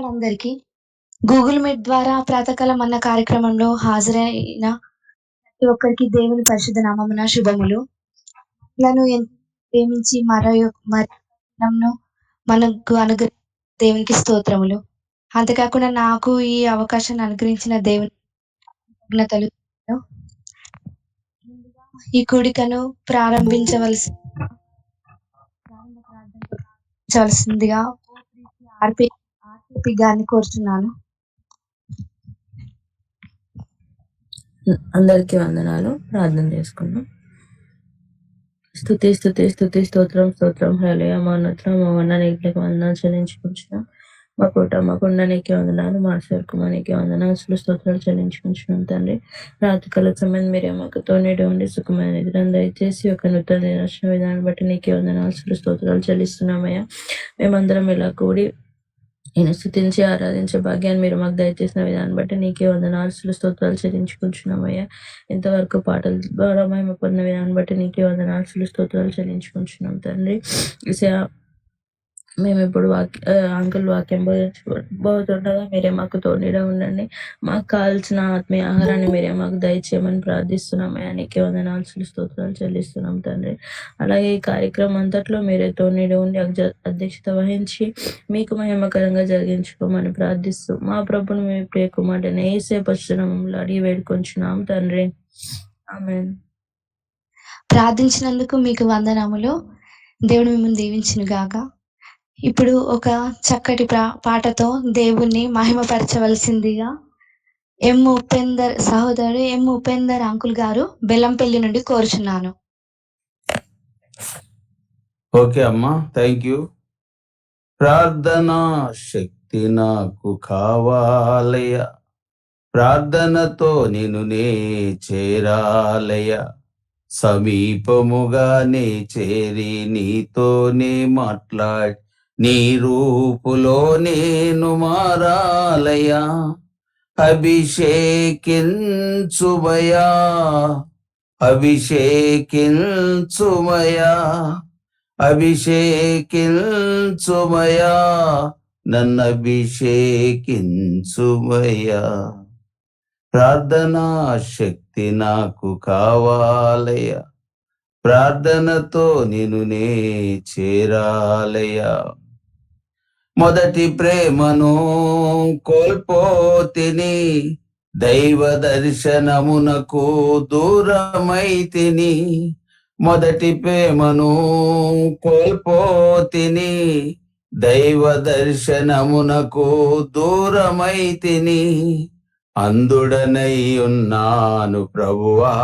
అందరికీ. Google meet ద్వారా ప్రాతకాలం అన్న కార్యక్రమంలో హాజరైన ప్రతి ఒక్కరికి దేవుని పరిశుద్ధ నామమున శుభములు. మనలను ఎంతో ప్రేమించి మరి నన్ను మనకు దేవునికి స్తోత్రములు. అంతేకాకుండా నాకు ఈ అవకాశాన్ని అనుగ్రహించిన దేవునికి కృతజ్ఞతలు. ముందుగా ఈ కూడికను ప్రారంభించవలసిందిగా ఆర్‌పీ గారిని కోరుచున్నాను. అందరికీ వందనాలు. ప్రార్థన చేసుకుందాం. స్తుతి స్తుతి స్తుతి స్తోత్రం స్తోత్రం హల్లెలూయా మహోన్నతం మా వందనానికి వందనాలు చెల్లించుకుంటున్నాం. మా కోట మా కొండనికి వందనాలు, మా సరుకుమానికి వందనాలు స్తోత్రాలు చెల్లించుకుంటున్నాం తండ్రి. రాత్రికాల సమయం మీరే మాకు తోనేడు ఉండి సుఖమైన నిద్రను దయచేసి ఒక నూతన దినోత్సవ విధానం బట్టి నీకే వందనాలు స్తోత్రాలు చెల్లిస్తున్నామయ్యా. మేమందరం ఇలా కూడి నేను స్తుతించి ఆరాధించే భాగ్యాన్ని మీరు మాకు దయచేసిన విధానం బట్టి నీకే వందనాలు స్తోత్రాలు చెల్లించుకుంటున్నామయ్యా. ఇంతవరకు పాటల ద్వారా మేము పొందిన విధానం బట్టి నీకే వందనాలు స్తోత్రాలు చెల్లించుకుంటున్నాం తండ్రి. మేము ఇప్పుడు అంకుల్ వాక్యం బోధించబోతుండగా మీరే మాకు తోడుగా ఉండండి. మాకు కావాల్సిన ఆత్మీయ ఆహారాన్ని మీరే మాకు దయచేయమని ప్రార్థిస్తున్నామయ్యా. నీకే వందనాలు స్తోత్రాలు చెల్లిస్తున్నాం తండ్రి. అలాగే ఈ కార్యక్రమం అంతట్లో మీరే తోడుగా ఉండి అధ్యక్షత వహించి మీకు మహిమకరంగా జరిగించుకోమని ప్రార్థిస్తూ మా ప్రభుని మీ ప్రియ కుమారుడైన యేసే పరిశుద్ధ నామములో అడిగి వేడుకొంచున్నాం తండ్రి. ఆమేన్. ప్రార్థించినందుకు మీకు వందనములు. దేవుడు మిమ్మల్ని దీవించును గాక. ఇప్పుడు ఒక చక్కటి పాటతో దేవుణ్ణి మహిమపరచవలసిందిగా సహోదరుడు ఉపేందర్ అంకుల్ గారు బెల్లంపల్లి నుండి కోరుచున్నాను. ఓకే అమ్మా, థ్యాంక్ యూ. ప్రార్థనా శక్తి నాకు కావాలయ, ప్రార్థనతో నేను చేరాలయ, సమీపముగానే చేరి నీతోనే మాట్లాడి నీ రూపులో నేను మారాలయా. అభిషేకించుమయా, అభిషేకించుమయా, అభిషేకించుమయా, నన్ను అభిషేకించుమయా. ప్రార్థనా శక్తి నాకు కావాలయా, ప్రార్థనతో నేను చేరాలయా. మొదటి ప్రేమను కోల్పోతిని, దైవ దర్శనమునకు దూరమైతిని. మొదటి ప్రేమను కోల్పోతిని, దైవ దర్శనమునకు దూరమైతిని. అందుడనై ఉన్నాను ప్రభువా,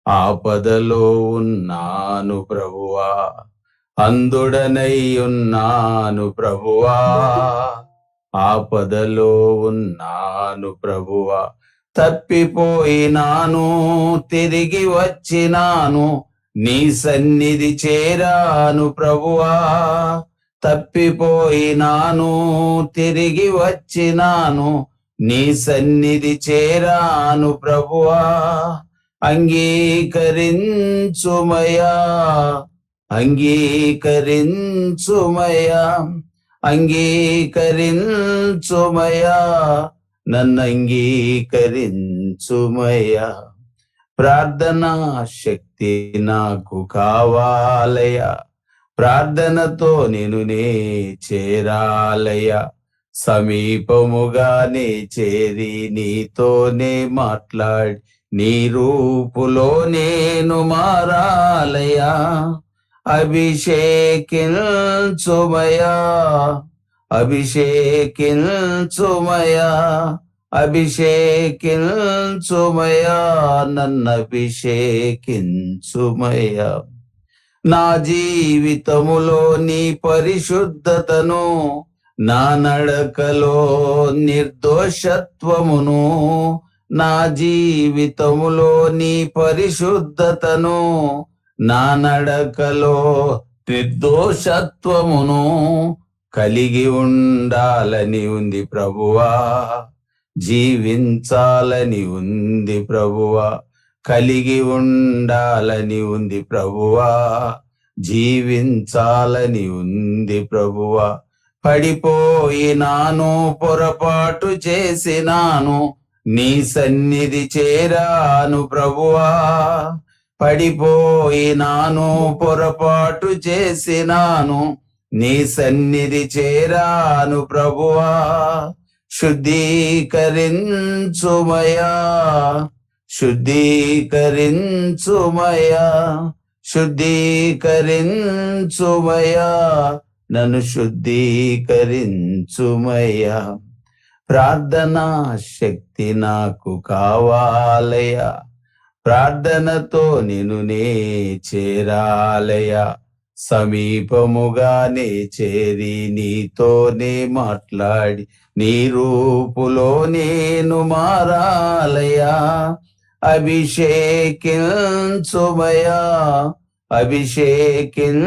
ఆపదలో ఉన్నాను ప్రభువా. అందుడనై ఉన్నాను ప్రభువా, ఆపదలో ఉన్నాను ప్రభువా. తప్పిపోయినాను తిరిగి వచ్చినాను, నీ సన్నిధి చేరాను ప్రభువా. తప్పిపోయినాను తిరిగి వచ్చినాను, నీ సన్నిధి చేరాను ప్రభువా. అంగీకరించుమయా, అంగీకరించుమయా, అంగీకరించుమయా, నన్ను అంగీకరించుమయా. ప్రార్థనా శక్తి నాకు కావాలయా, ప్రార్థనతో నేను చేరాలయా. సమీపముగానే చేరి నీతోనే మాట్లాడి నీ రూపులో నేను మారాలయా. అభిషేకించుమయా, అభిషేకించుమయా, అభిషేకించుమయా, నన్ను అభిషేకించుమయా. నా జీవితములో నీ పరిశుద్ధతను, నా నడకలో నిర్దోషత్వమును, నా జీవితములో నీ పరిశుద్ధతను, నా నడకలో నిర్దోషత్వమును కలిగి ఉండాలని ఉంది ప్రభువా. జీవించాలని ఉంది ప్రభువా, కలిగి ఉండాలని ఉంది ప్రభువా. జీవించాలని ఉంది ప్రభువా, పడిపోయినాను, పొరపాటు చేసినాను, నీ సన్నిధి చేరాను ప్రభువా. పడిపోయినాను, పొరపాటు చేసినాను, నీ సన్నిధి చేరాను ప్రభువా. శుద్ధీకరించుమయా, శుద్ధీకరించుమయా, శుద్ధీకరించుమయా, నన్ను శుద్ధీకరించుమయ్యా. ప్రార్థనా శక్తి నాకు కావాలయ్యా, ప్రార్థనతో నిన్ను నే చేరాలయ్యా. సమీపముగానే చేరి నీతోనే మాట్లాడి నీ రూపులో నేను మారాలయ్యా. అభిషేకించుమయ్యా, అభిషేకించుమయ్యా,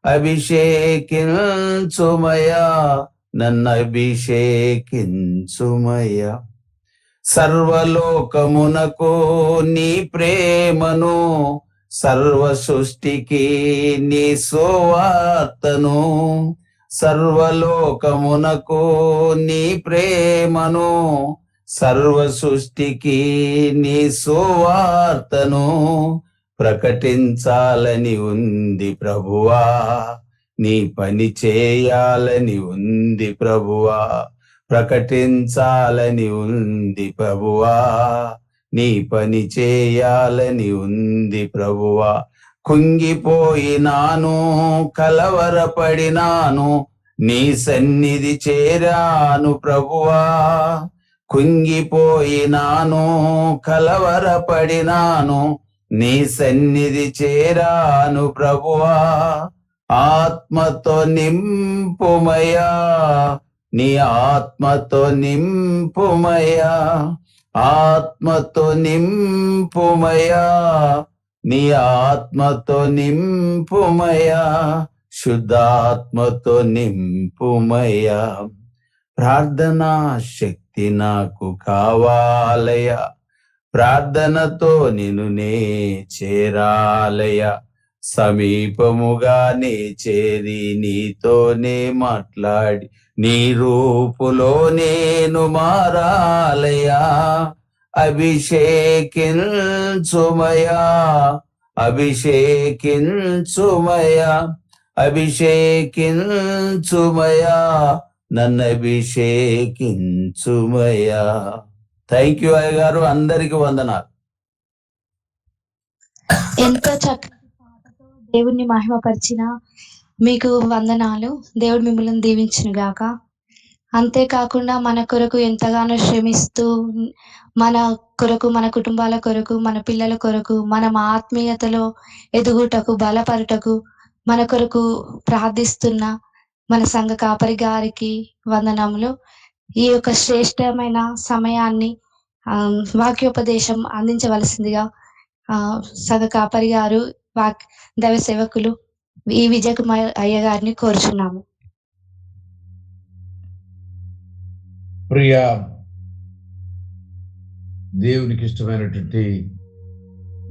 అభిషేకించుమయ్యా, నన్ను అభిషేకించుమయ్యా. సర్వలోకమునకు నీ ప్రేమను, సర్వ సృష్టికి నీ సువార్తను, సర్వలోకమునకు నీ ప్రేమను, సర్వ సృష్టికి నీ సువార్తను ప్రకటించాలని ఉంది ప్రభువా. నీ పని చేయాలని ఉంది ప్రభువా, ప్రకటించాలని ఉంది ప్రభువా, నీ పని చేయాలని ఉంది ప్రభువా. కుంగిపోయినాను, కలవరపడినాను, నీ సన్నిధి చేరాను ప్రభువా. కుంగిపోయినాను, కలవరపడినాను, నీ సన్నిధి చేరాను ప్రభువా. ఆత్మతో నింపుమయ్యా, నీ ఆత్మతో నింపుమయ్యా, ఆత్మతో నింపుమయ్యా, నీ ఆత్మతో నింపుమయ్యా, శుద్ధాత్మతో నింపుమయ్యా. ప్రార్థనా శక్తి నాకు కావాలయ్యా, ప్రార్థనతో నిన్ను నే చేరాలయ్యా. సమీపముగానే చేరి నీతోనే మాట్లాడి నీ రూపులో నేను మారాలయ్యా. అభిషేకించుమయ్యా, అభిషేకించుమయ్యా, అభిషేకించుమయ్యా, నన్ను అభిషేకించుమయ్యా. థ్యాంక్ యూ అయ్య గారు, అందరికి వందనాలు. ఎంతో చక్కటి పాటతో దేవుణ్ణి మహిమపరిచిన మీకు వందనాలు. దేవుడు మిమ్మల్ని దీవించును గాక. అంతేకాకుండా మన కొరకు ఎంతగానో శ్రమిస్తూ, మన కొరకు, మన కుటుంబాల కొరకు, మన పిల్లల కొరకు, మనం ఆత్మీయతలో ఎదుగుటకు, బలపరుటకు మన కొరకు ప్రార్థిస్తున్న మన సంఘ కాపరి గారికి వందనములు. ఈ యొక్క శ్రేష్టమైన సమయాన్ని వాక్యోపదేశం అందించవలసిందిగా సంఘ కాపరి గారు, దైవ సేవకులు ఈ విజయకుమార్ అయ్య గారిని కోరుచున్నాము. ప్రియ దేవునికి ఇష్టమైనటువంటి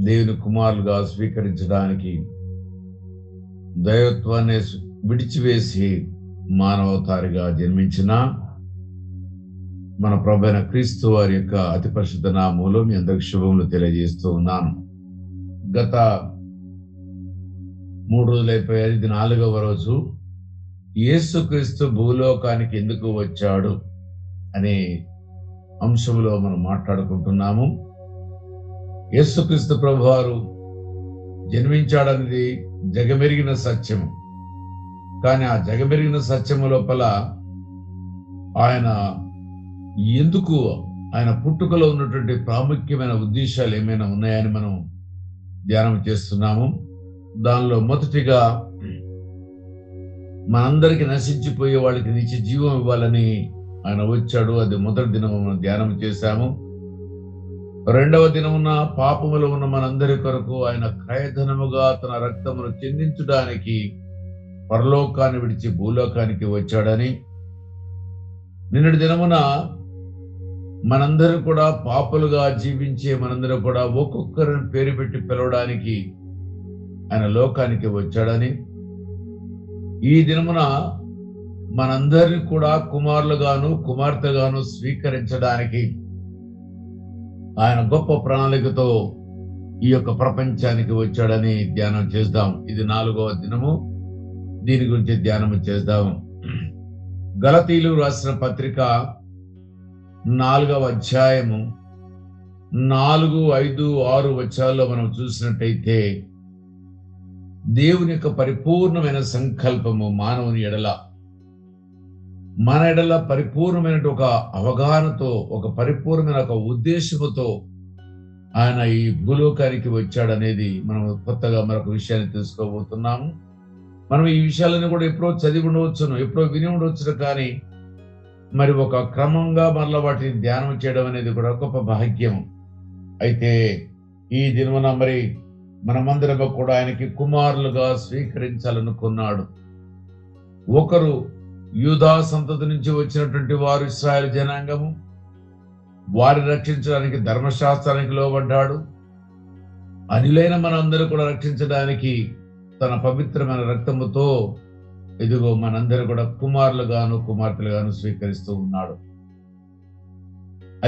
దేవుని కుమారులుగా స్వీకరించడానికి దైవత్వాన్ని విడిచివేసి మానవతారిగా జన్మించిన మన ప్రభువైన క్రీస్తు వారి యొక్క అతి పరిశుద్ధ నామములో మీ అందరికి శుభములు తెలియజేస్తూ ఉన్నాను. గత 3 రోజులు అయిపోయాయి. ఇది 4వ రోజు. యేసుక్రీస్తు భూలోకానికి ఎందుకు వచ్చాడు అనే అంశంలో మనం మాట్లాడుకుంటున్నాము. యేసుక్రీస్తు ప్రభువారు జన్మించాడనేది జగమెరిగిన సత్యము. కానీ ఆ జగమెరిగిన సత్యము లోపల ఆయన ఎందుకు, ఆయన పుట్టుకలో ఉన్నటువంటి ప్రాముఖ్యమైన ఉద్దేశాలు ఏమైనా ఉన్నాయని మనం ధ్యానం చేస్తున్నాము. దానిలో మొదటిగా మనందరికీ నశించిపోయే వాళ్ళకి నిత్య జీవం ఇవ్వాలని ఆయన వచ్చాడు. అది మొదటి దినము మనం ధ్యానం చేశాము. 2వ దినమున పాపములో ఉన్న మనందరి కొరకు ఆయన క్రయధనముగా తన రక్తమును చెందించడానికి పరలోకాన్ని విడిచి భూలోకానికి వచ్చాడని, నిన్నటి దినమున మనందరూ కూడా పాపులుగా జీవించే మనందరూ కూడా ఒక్కొక్కరిని పేరు పెట్టి పిలవడానికి ఆయన లోకానికి వచ్చాడని, ఈ దినమున మనందరినీ కూడా కుమారులుగాను కుమార్తెగాను స్వీకరించడానికి ఆయన గొప్ప ప్రణాళికతో ఈ యొక్క ప్రపంచానికి వచ్చాడని ధ్యానం చేద్దాం. ఇది 4వ దినము. దీని గురించి ధ్యానం చేద్దాం. గలతీలు రాసిన పత్రిక 4వ అధ్యాయము 4, 5, 6 వచనాల్లో మనం చూసినట్టయితే దేవుని యొక్క పరిపూర్ణమైన సంకల్పము మానవుని ఎడల, మన ఎడల పరిపూర్ణమైన ఒక అవగాహనతో, ఒక పరిపూర్ణమైన ఒక ఉద్దేశముతో ఆయన ఈ భూలోకానికి వచ్చాడనేది మనం కొత్తగా మరొక విషయాన్ని తెలుసుకోబోతున్నాము. మనం ఈ విషయాలను కూడా ఎప్పుడో చదివి ఉండవచ్చును, ఎప్పుడో విని ఉండవచ్చును, కానీ మరి ఒక క్రమంగా మరలా వాటిని ధ్యానం చేయడం అనేది కూడా గొప్ప భాగ్యం. అయితే ఈ దినమున మరి మనమందరం కూడా ఆయనకి కుమారులుగా స్వీకరించాలనుకున్నాడు. ఒకరు యూదా సంతతి నుంచి వచ్చినటువంటి వారు ఇశ్రాయేలు జనాంగము, వారిని రక్షించడానికి ధర్మశాస్త్రానికి లోబడ్డాడు. అనిలైన మనందరూ కూడా రక్షించడానికి తన పవిత్రమైన రక్తముతో ఇదిగో మనందరూ కూడా కుమారులుగాను కుమార్తెలుగాను స్వీకరిస్తూ ఉన్నాడు.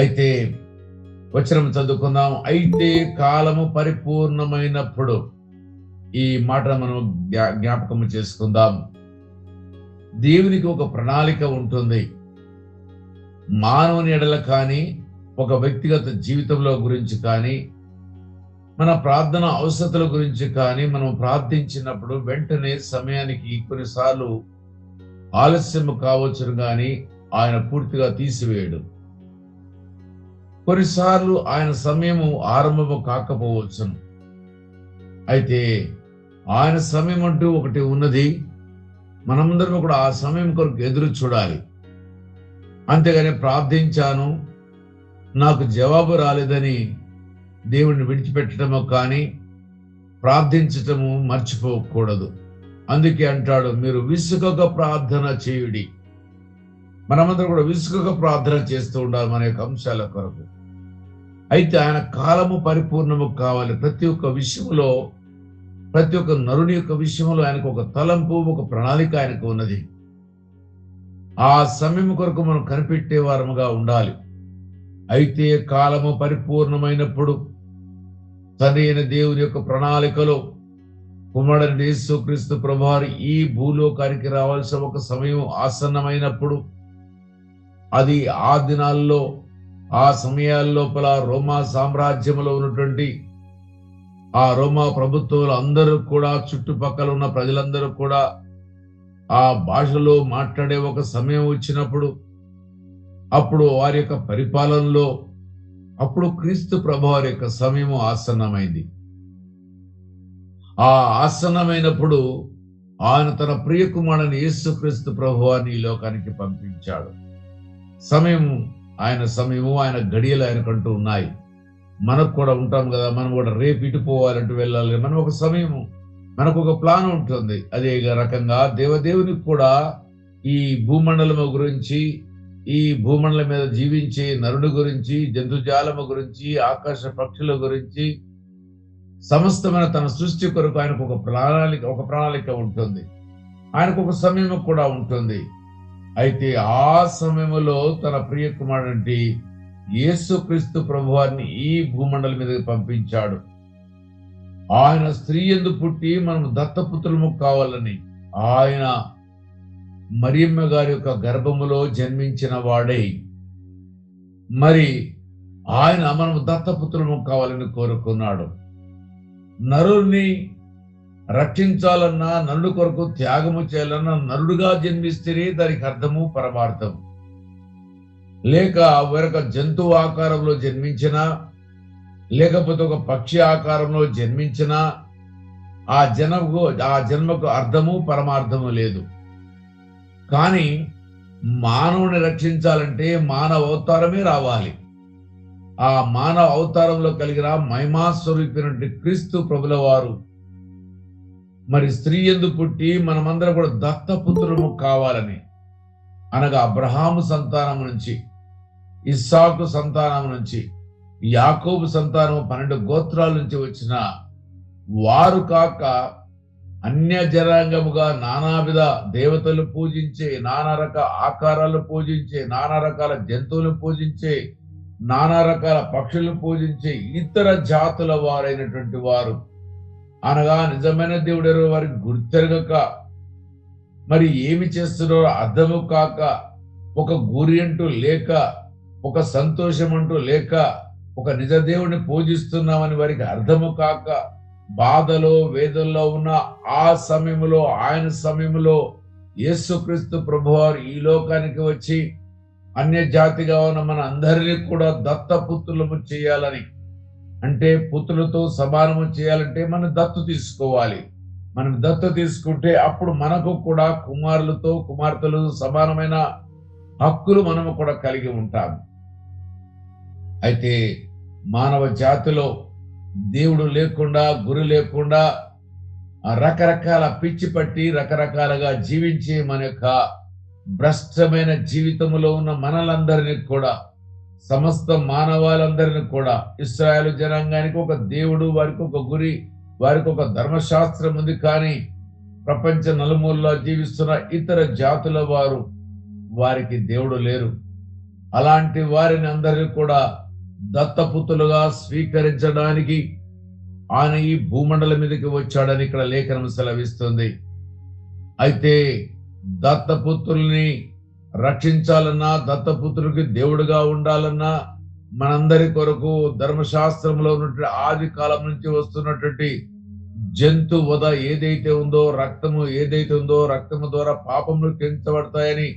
అయితే వచనం చదువుకుందాం. అయితే కాలము పరిపూర్ణమైనప్పుడు, ఈ మాట మనం జ్ఞాపకము చేసుకుందాం. దేవునికి ఒక ప్రణాళిక ఉంటుంది. మానవుని ఎడల కానీ, ఒక వ్యక్తిగత జీవితంలో గురించి కానీ, మన ప్రార్థన అవసరతల గురించి కానీ మనం ప్రార్థించినప్పుడు వెంటనే సమయానికి కొన్నిసార్లు ఆలస్యం కావచ్చును కానీ ఆయన పూర్తిగా తీసివేయడు. కొన్నిసార్లు ఆయన సమయము ఆరంభము కాకపోవచ్చును. అయితే ఆయన సమయం అంటూ ఒకటి ఉన్నది. మనమందరం కూడా ఆ సమయం కొరకు ఎదురు చూడాలి. అంతేగాని ప్రార్థించాను, నాకు జవాబు రాలేదని దేవుడిని విడిచిపెట్టడము కానీ ప్రార్థించటము మర్చిపోకూడదు. అందుకే అంటాడు, మీరు విసుగక ప్రార్థన చేయుడి. మనమందరం కూడా విసుగక ప్రార్థన చేస్తూ ఉండాలి మన యొక్క అంశాల కొరకు. అయితే ఆయన కాలము పరిపూర్ణము కావాలి. ప్రతి ఒక్క విషయంలో, ప్రతి ఒక్క నరుని యొక్క విషయంలో ఆయనకు ఒక తలంపు, ఒక ప్రణాళిక ఆయనకు ఉన్నది. ఆ సమయం కొరకు మనం కనిపెట్టే వారముగా ఉండాలి. అయితే కాలము పరిపూర్ణమైనప్పుడు తండ్రి అయిన దేవుని యొక్క ప్రణాళికలో కుమారుడైన యేసుక్రీస్తు ప్రభువారు ఈ భూలోకానికి రావాల్సిన ఒక సమయం ఆసన్నమైనప్పుడు, అది ఆ దినాల్లో, ఆ సమయాల లోపల రోమా సామ్రాజ్యంలో ఉన్నటువంటి ఆ రోమా ప్రభుత్వాలు అందరూ కూడా, చుట్టుపక్కల ఉన్న ప్రజలందరూ కూడా ఆ భాషలో మాట్లాడే ఒక సమయం వచ్చినప్పుడు, అప్పుడు వారి యొక్క పరిపాలనలో, అప్పుడు క్రీస్తు ప్రభువారి యొక్క సమయము ఆసన్నమైంది. ఆ ఆసన్నమైనప్పుడు ఆయన తన ప్రియ కుమారుని యేసుక్రీస్తు ప్రభువారిని ఈ లోకానికి పంపించాడు. సమయము, ఆయన సమయము, ఆయన గడియలు ఆయనకంటూ ఉన్నాయి. మనకు కూడా ఉంటాం కదా, మనం కూడా రేపు ఇటు పోవాలంటూ వెళ్ళాలి. మనం ఒక సమయము, మనకు ఒక ప్లాన్ ఉంటుంది. అదే రకంగా దేవదేవునికి కూడా ఈ భూమండలము గురించి, ఈ భూమండలం మీద జీవించే నరుడు గురించి, జంతుజాలము గురించి, ఆకాశ పక్షుల గురించి, సమస్తమైన తన సృష్టి కొరకు ఆయనకు ఒక ప్రణాళిక ఉంటుంది. ఆయనకు ఒక సమయం కూడా ఉంటుంది. అయితే ఆ సమయంలో తన ప్రియ కుమారుడి యేసుక్రీస్తు ప్రభువారిని ఈ భూమండలం మీద పంపించాడు. ఆయన స్త్రీ యందు పుట్టి మనం దత్తపుత్రులము కావాలని, ఆయన మరియమ్మ గారి యొక్క గర్భములో జన్మించిన వాడై, మరి ఆయన మనం దత్తపుత్రులము కావాలని కోరుకున్నాడు. నరుని రక్షించాలన్నా, నరుడు కొరకు త్యాగము చేయాలన్నా నరుడుగా జన్మిస్తేనే దానికి అర్థము పరమార్థం. లేక వేరొక జంతువు ఆకారంలో జన్మించినా, లేకపోతే ఒక పక్షి ఆకారంలో జన్మించినా ఆ జన్మకు అర్థము పరమార్థము లేదు. కానీ మానవుని రక్షించాలంటే మానవ అవతారమే రావాలి. ఆ మానవ అవతారంలో కలిగిన మహిమా స్వరూపినటువంటి క్రీస్తు ప్రభుల వారు మరి స్త్రీ యందు పుట్టి మనమందరం కూడా దత్తపుత్రులము కావాలని, అనగా అబ్రహాము సంతానం నుంచి, ఇస్సాకు సంతానం నుంచి, యాకోబు సంతానం 12 గోత్రాల నుంచి వచ్చిన వారు కాక అన్య జనాంగముగా నానావిధ దేవతలు పూజించే, నానా రకాల ఆకారాలు పూజించే, నానా రకాల జంతువులు పూజించే, నానా రకాల పక్షులు పూజించే ఇతర జాతుల వారైనటువంటి వారు అనగా నిజమైన దేవుడు వారికి గుర్తెరగక మరి ఏమి చేస్తున్నారో అర్థము కాక, ఒక గురి అంటూ లేక, ఒక సంతోషం అంటూ లేక, ఒక నిజ దేవుడిని పూజిస్తున్నామని వారికి అర్థము కాక బాధలో వేదనలో ఉన్న ఆ సమయంలో, ఆయన సమయంలో యేసుక్రీస్తు ప్రభువారు ఈ లోకానికి వచ్చి అన్య జాతిగా ఉన్న మన అందరినీ కూడా దత్తపుత్రులము చేయాలని, అంటే పుత్రులతో సమానము చేయాలంటే మనం దత్తు తీసుకోవాలి. మనం దత్తు తీసుకుంటే అప్పుడు మనకు కూడా కుమారులతో కుమార్తెలు సమానమైన హక్కులు మనము కూడా కలిగి ఉంటాము. అయితే మానవ జాతిలో దేవుడు లేకుండా, గురి లేకుండా రకరకాల పిచ్చి పట్టి రకరకాలుగా జీవించే మన యొక్క భ్రష్టమైన జీవితంలో ఉన్న మనలందరినీ కూడా, సమస్త మానవాళందరినీ కూడా, ఇశ్రాయేలు జనాంగానికి ఒక దేవుడు, వారికి ఒక గురి, వారికి ఒక ధర్మశాస్త్రం ఉంది. కానీ ప్రపంచ నలుమూలలో జీవిస్తున్న ఇతర జాతుల వారు, వారికి దేవుడు లేరు. అలాంటి వారిని అందరినీ కూడా దత్తపుత్రులుగా స్వీకరించడానికి ఆయన ఈ భూమండలం మీదకి వచ్చాడని ఇక్కడ లేఖనం సెలవిస్తుంది. అయితే దత్తపుత్రుల్ని రక్షించాలన్నా, దత్తపుత్రుడికి దేవుడుగా ఉండాలన్నా, మనందరి కొరకు ధర్మశాస్త్రంలో ఉన్నటువంటి ఆది కాలం నుంచి వస్తున్నటువంటి జంతు వధ ఏదైతే ఉందో, రక్తము ఏదైతే ఉందో, రక్తము ద్వారా పాపములు క్షమించబడతాయని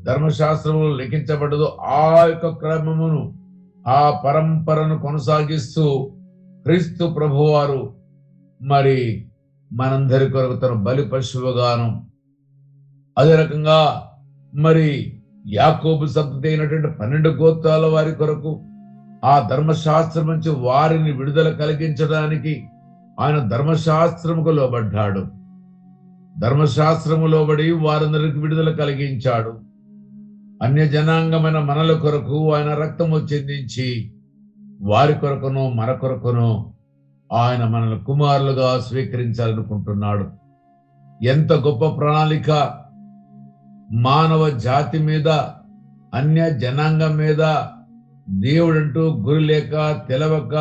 ధర్మశాస్త్రంలో లిఖించబడదు, ఆ యొక్క క్రమమును, ఆ పరంపరను కొనసాగిస్తూ క్రీస్తు ప్రభువారు మరి మనందరి కొరకు తన బలి పశువుగాను, అదే రకంగా మరి యాకోబు సంతతి అయినటువంటి 12 గోత్రాల వారి కొరకు ఆ ధర్మశాస్త్రం నుంచి వారిని విడుదల కలిగించడానికి ఆయన ధర్మశాస్త్రముకు లోబడ్డాడు. ధర్మశాస్త్రము లోబడి వారందరికి విడుదల కలిగించాడు. అన్య జనాంగమైన మనల కొరకు ఆయన రక్తము చెందించి వారి కొరకును మన కొరకును ఆయన మనల్ని కుమారులుగా స్వీకరించాలనుకుంటున్నాడు. ఎంత గొప్ప ప్రణాళిక! మానవ జాతి మీద, అన్య జనాంగం మీద దేవుడంటూ గురి లేక, తెలవక,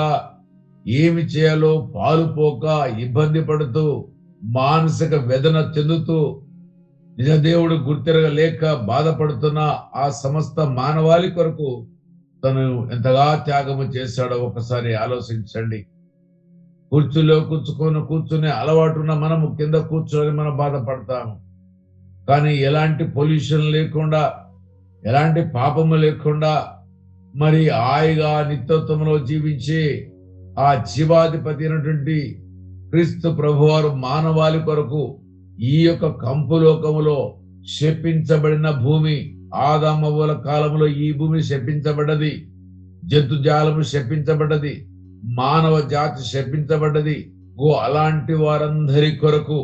ఏమి చేయాలో పాలుపోక, ఇబ్బంది పడుతూ, మానసిక వేదన చెందుతూ, నిజ దేవుడు గుర్తిరగలేక బాధపడుతున్న ఆ సమస్త మానవాళి కొరకు తను ఎంతగా త్యాగము చేశాడో ఒకసారి ఆలోచించండి. కుర్చీలో కూర్చునే అలవాటున్న మనము కింద కూర్చొని మనం బాధపడతాము. కానీ ఎలాంటి పొల్యూషన్ లేకుండా, ఎలాంటి పాపము లేకుండా మరి హాయిగా నిత్యత్వంలో జీవించే ఆ జీవాధిపతి అయినటువంటి క్రీస్తు ప్రభువారు మానవాళి కొరకు ఈ యొక్క కంపులోకములో శపించబడిన భూమి, ఆదామవ్వల కాలంలో ఈ భూమి శపించబడ్డది, జంతుజాలము శపించబడ్డది, మానవ జాతి శపించబడ్డది. అలాంటి వారందరి కొరకు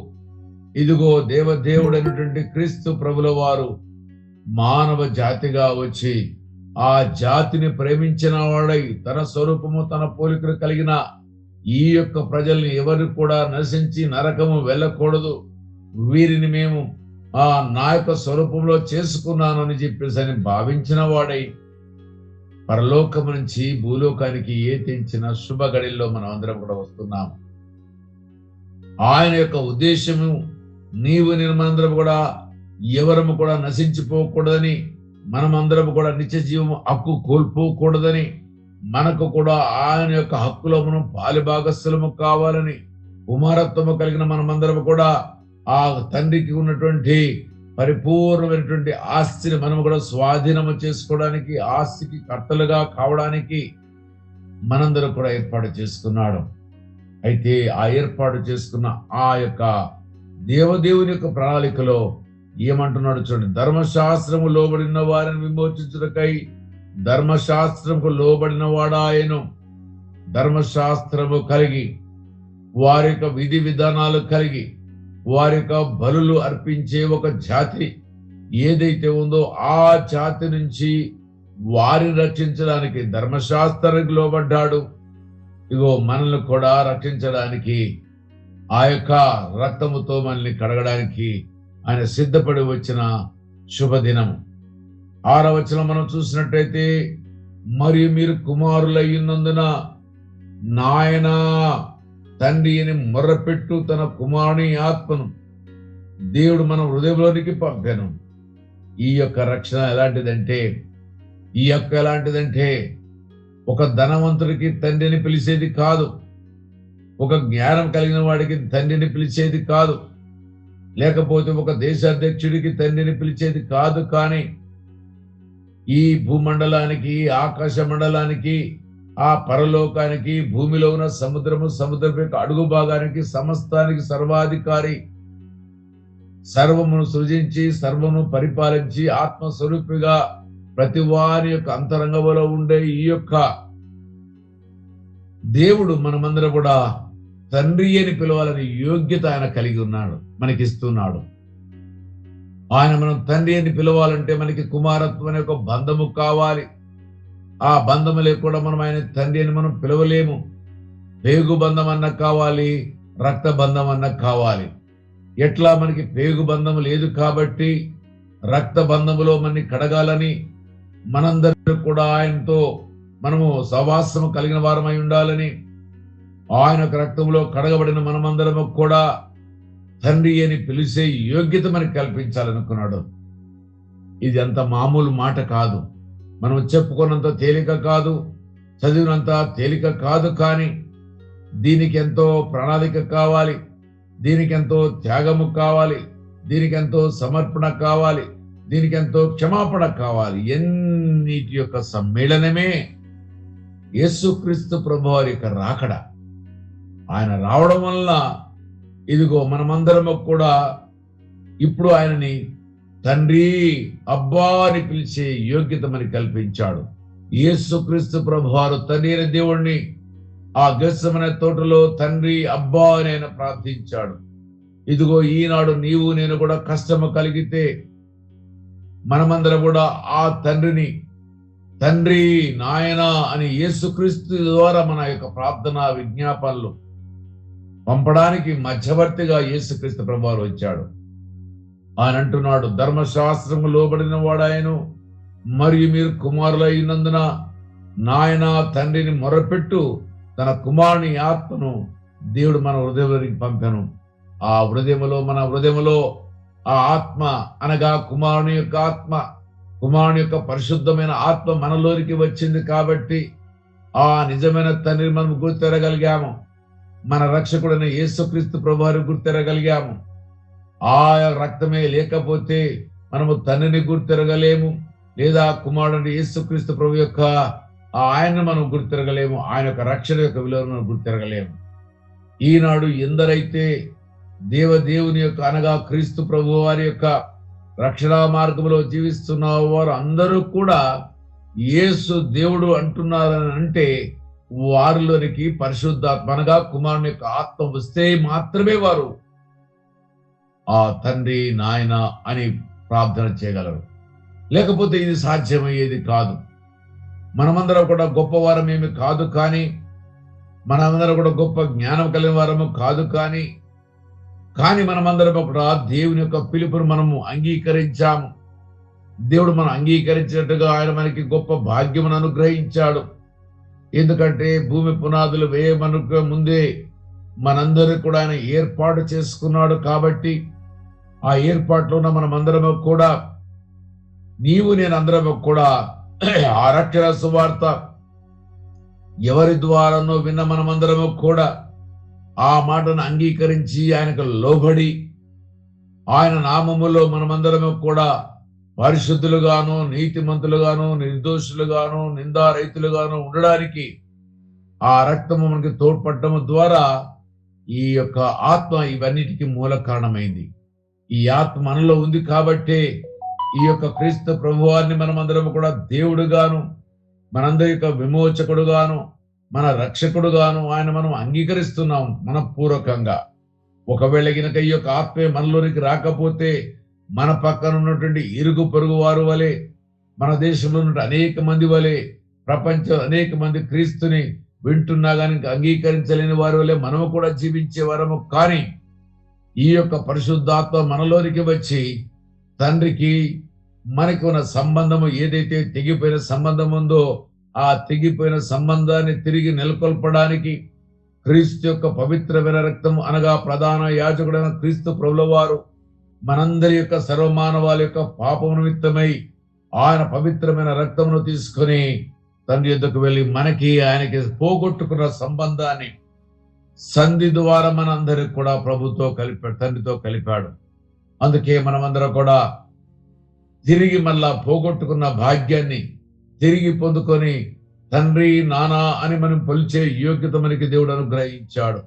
ఇదిగో దేవదేవుడు అయినటువంటి క్రీస్తు ప్రభుల వారు మానవ జాతిగా వచ్చి ఆ జాతిని ప్రేమించిన వాడై తన స్వరూపము, తన పోలికలు కలిగిన ఈ యొక్క ప్రజల్ని ఎవరు కూడా నశించి నరకము వెళ్ళకూడదు, వీరిని మేము నా యొక్క స్వరూపంలో చేసుకున్నాను అని చెప్పేసి అని భావించిన వాడై పరలోకం నుంచి భూలోకానికి ఏ తెంచిన శుభ గడిలో మనం అందరం కూడా వస్తున్నాము. ఆయన యొక్క ఉద్దేశము నీవు నిర్మందరం కూడా ఎవరము కూడా నశించిపోకూడదని, మనమందరం కూడా నిత్య జీవము హక్కు కోల్పోకూడదని, మనకు కూడా ఆయన యొక్క హక్కులో మనం పాలిభాగస్థులము కావాలని, కుమారత్వము కలిగిన మనమందరం కూడా ఆ తండ్రికి ఉన్నటువంటి పరిపూర్ణమైనటువంటి ఆస్తిని మనం కూడా స్వాధీనము చేసుకోవడానికి, ఆస్తికి కర్తలుగా కావడానికి మనందరూ కూడా ఏర్పాటు చేసుకున్నాడు. అయితే ఆ ఏర్పాటు చేసుకున్న ఆ యొక్క దేవదేవుని యొక్క ప్రణాళికలో ఏమంటున్నాడు చూడండి. ధర్మశాస్త్రము లోబడిన వారిని విమోచించుటకై ధర్మశాస్త్రముకు లోబడిన వాడాయను. ధర్మశాస్త్రము కలిగి, వారి యొక్క విధి విధానాలు కలిగి, వారి యొక్క బలులు అర్పించే ఒక జాతి ఏదైతే ఉందో ఆ జాతి నుంచి వారిని రక్షించడానికి ధర్మశాస్త్రానికి లోబడ్డాడు. ఇగో మనల్ని కూడా రక్షించడానికి ఆ యొక్క రక్తముతో మనల్ని కడగడానికి ఆయన సిద్ధపడి వచ్చిన శుభదినము. 6వ వచనం మనం చూసినట్టయితే, మరియు మీరు కుమారులయ్యున్నందున నాయన తండ్రి అని మొర్రపెట్టు తన కుమారుని ఆత్మను దేవుడు మన హృదయంలోనికి పంపాను. ఈ యొక్క రక్షణ ఎలాంటిదంటే ఒక ధనవంతుడికి తండ్రిని పిలిచేది కాదు, ఒక జ్ఞానం కలిగిన వాడికి తండ్రిని పిలిచేది కాదు, లేకపోతే ఒక దేశాధ్యక్షుడికి తండ్రిని పిలిచేది కాదు. కానీ ఈ భూమండలానికి, ఆకాశ మండలానికి, ఆ పరలోకానికి, భూమిలో ఉన్న సముద్రము, సముద్రపు యొక్క అడుగు భాగానికి, సమస్తానికి సర్వాధికారి, సర్వమును సృజించి సర్వమును పరిపాలించి ఆత్మస్వరూపిగా ప్రతి వారి యొక్క అంతరంగంలో ఉండే ఈ యొక్క దేవుడు మనమందరం కూడా తండ్రి అని పిలవాలని యోగ్యత ఆయన కలిగి ఉన్నాడు, మనకిస్తున్నాడు. ఆయన మనం తండ్రి అని పిలవాలంటే మనకి కుమారత్వం అనే ఒక బంధము కావాలి. ఆ బంధము లేకుండా మనం ఆయన తండ్రి అని మనం పిలవలేము. పేగు బంధం అన్న కావాలి, రక్త బంధం అన్న కావాలి. ఎట్లా మనకి పేగు బంధం లేదు కాబట్టి రక్త బంధములో మనని కడగాలని, మనందరూ కూడా ఆయనతో మనము సహవాసము కలిగిన వారమై ఉండాలని, ఆయన రక్తంలో కడగబడిన మనమందరము కూడా తండ్రి అని పిలిచే యోగ్యత మనకి కల్పించాలనుకున్నాడు. ఇది అంత మామూలు మాట కాదు, మనం చెప్పుకున్నంత తేలిక కాదు, చదివినంత తేలిక కాదు. కానీ దీనికి ఎంతో ప్రణాళిక కావాలి, దీనికి ఎంతో త్యాగము కావాలి, దీనికి ఎంతో సమర్పణ కావాలి, దీనికి ఎంతో క్షమాపణ కావాలి. ఎన్నిటి యొక్క సమ్మేళనమే యేసుక్రీస్తు ప్రభువారి యొక్క రాకడ. ఆయన రావడం వల్ల ఇదిగో మనమందరము కూడా ఇప్పుడు ఆయనని తండ్రి, అబ్బా అని పిలిచే యోగ్యత మనకి కల్పించాడు. యేసుక్రీస్తు ప్రభువారు తండ్రి అయిన దేవుణ్ణి ఆ గెత్సెమనే తోటలో తండ్రి, అబ్బా అని ఆయన ప్రార్థించాడు. ఇదిగో ఈనాడు నీవు నేను కూడా కష్టము కలిగితే మనమందరం కూడా ఆ తండ్రిని తండ్రి, నాయన అని యేసుక్రీస్తు ద్వారా మన యొక్క ప్రార్థన విజ్ఞాపనలు పంపడానికి మధ్యవర్తిగా యేసుక్రీస్తు ప్రభువారు వచ్చాడు. ఆయన అంటున్నాడు, ధర్మశాస్త్రము లోబడిన వాడాయను, మరియు మీరు కుమారులైనందున నాయన తండ్రిని మొరపెట్టు తన కుమారుని ఆత్మను దేవుడు మన హృదయంలోకి పంపెను. ఆ హృదయములో, మన హృదయములో ఆ ఆత్మ అనగా కుమారుని యొక్క ఆత్మ, కుమారుని యొక్క పరిశుద్ధమైన ఆత్మ మనలోనికి వచ్చింది కాబట్టి ఆ నిజమైన తండ్రిని మనం గుర్తెరగలిగాము. మన రక్షకుడైన యేసుక్రీస్తు ప్రభువారు గుర్తెరగలిగాము. ఆ రక్తమే లేకపోతే మనము తండ్రిని గుర్తెరగలేము, లేదా కుమారుడు యేసుక్రీస్తు ప్రభు యొక్క ఆయన్ని మనం గుర్తెరగలేము, ఆయన యొక్క రక్షణ యొక్క విలువను మనం గుర్తెరగలేము. ఈనాడు ఎందరైతే దేవుని యొక్క అనగా క్రీస్తు ప్రభు వారి యొక్క రక్షణ మార్గంలో జీవిస్తున్న వారు అందరూ కూడా యేసు దేవుడు అంటున్నారని అంటే వారిలోనికి పరిశుద్ధాత్మ అనగా కుమారుని యొక్క ఆత్మ వస్తే మాత్రమే వారు ఆ తండ్రి, నాయన అని ప్రార్థన చేయగలరు. లేకపోతే ఇది సాధ్యమయ్యేది కాదు. మనమందరం కూడా గొప్పవారం ఏమి కాదు, కానీ మనమందరం కూడా గొప్ప జ్ఞానం కలిగిన వారము కాదు, కానీ మనమందరం కూడా దేవుని యొక్క పిలుపును మనము అంగీకరించాము. దేవుడు మనం అంగీకరించినట్టుగా ఆయన మనకి గొప్ప భాగ్యమును అనుగ్రహించాడు. ఎందుకంటే భూమి పునాదులు వేయమనుక ముందే మనందరూ కూడా ఆయన ఏర్పాటు చేసుకున్నాడు. కాబట్టి ఆ ఏర్పాట్లో ఉన్న మనమందరము కూడా, నీవు నేను అందరము కూడా ఆ రక్షణ సువార్త ఎవరి ద్వారానో విన్న మనమందరము కూడా ఆ మాటను అంగీకరించి ఆయనకు లోబడి ఆయన నామములో మనమందరము కూడా పరిశుద్ధులుగాను, నీతిమంతులుగాను, నిర్దోషులుగాను, నిందారహితులుగాను ఉండడానికి ఆ రక్తము మనకి తోడ్పడటము ద్వారా ఈ యొక్క ఆత్మ ఇవన్నిటికీ మూల కారణమైంది. ఈ ఆత్మ మనలో ఉంది కాబట్టి ఈ యొక్క క్రీస్తు ప్రభువాన్ని మనమందరం కూడా దేవుడుగాను, మనందరి యొక్క విమోచకుడుగాను, మన రక్షకుడుగాను ఆయన మనం అంగీకరిస్తున్నాం మనపూర్వకంగా. ఒకవేళ గినక ఈ యొక్క ఆత్మే మనలోనికి రాకపోతే మన పక్కన ఉన్నటువంటి ఇరుగు పొరుగు వారు వలె, మన దేశంలో ఉన్న అనేక మంది వలె, ప్రపంచం అనేక మంది క్రీస్తుని వింటున్నా కానీ అంగీకరించలేని వారి వల్లే మనము కూడా జీవించే వారము. కానీ ఈ యొక్క పరిశుద్ధాత్మ మనలోనికి వచ్చి తండ్రికి మనకి ఉన్న సంబంధము ఏదైతే తెగిపోయిన సంబంధం ఉందో ఆ తెగిపోయిన సంబంధాన్ని తిరిగి నెలకొల్పడానికి క్రీస్తు యొక్క పవిత్రమైన రక్తం అనగా ప్రధాన యాజకుడైన క్రీస్తు ప్రభుల వారు మనందరి యొక్క సర్వమానవాళి యొక్క పాపము నిమిత్తమై ఆయన పవిత్రమైన రక్తమును తీసుకొని తండ్రి యొద్దకు వెళ్ళి మనకి ఆయనకి పోగొట్టుకున్న సంబంధాన్ని సంధి ద్వారా మనందరికి కూడా ప్రభుతో కలిపాడు, తండ్రితో కలిపాడు. అందుకే మనమందరం కూడా తిరిగి మళ్ళా పోగొట్టుకున్న భాగ్యాన్ని తిరిగి పొందుకొని తండ్రి నానా అని మనం కొలిచే యోగ్యత మనకి దేవుడు అనుగ్రహించాడు.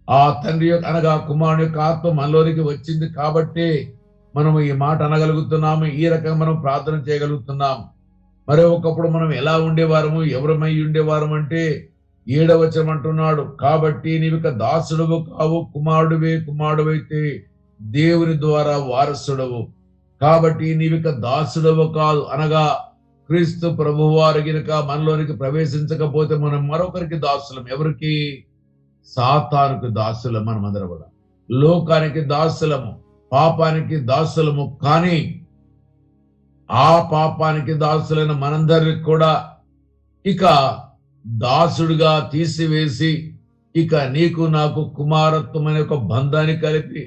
ఆ తండ్రి యొక్క అనగా కుమారుని యొక్క ఆత్మ మనలోనికి వచ్చింది కాబట్టి మనం ఈ మాట అనగలుగుతున్నాము, ఈ రకంగా మనం ప్రార్థన చేయగలుగుతున్నాం. మరి ఒకప్పుడు మనం ఎలా ఉండేవారము, ఎవరమై ఉండేవారం అంటే 7వ వచనం అంటున్నాడు, కాబట్టి నీవిక దాసుడవు కావు కుమారుడివైతే దేవుని ద్వారా వారసుడవు. కాబట్టి నీవిక దాసుడవు కాదు అనగా క్రీస్తు ప్రభువారు గినక మనలోనికి ప్రవేశించకపోతే మనం మరొకరికి దాసులం. ఎవరికి? సాతానుకు దాసులం. మనమందరం కూడా లోకానికి దాసులము, పాపానికి దాసులము. కానీ ఆ పాపానికి దాసులైన మనందరికి కూడా ఇక దాసుడుగా తీసివేసి ఇక నీకు నాకు కుమారత్వమైన ఒక బంధాన్ని కలిపి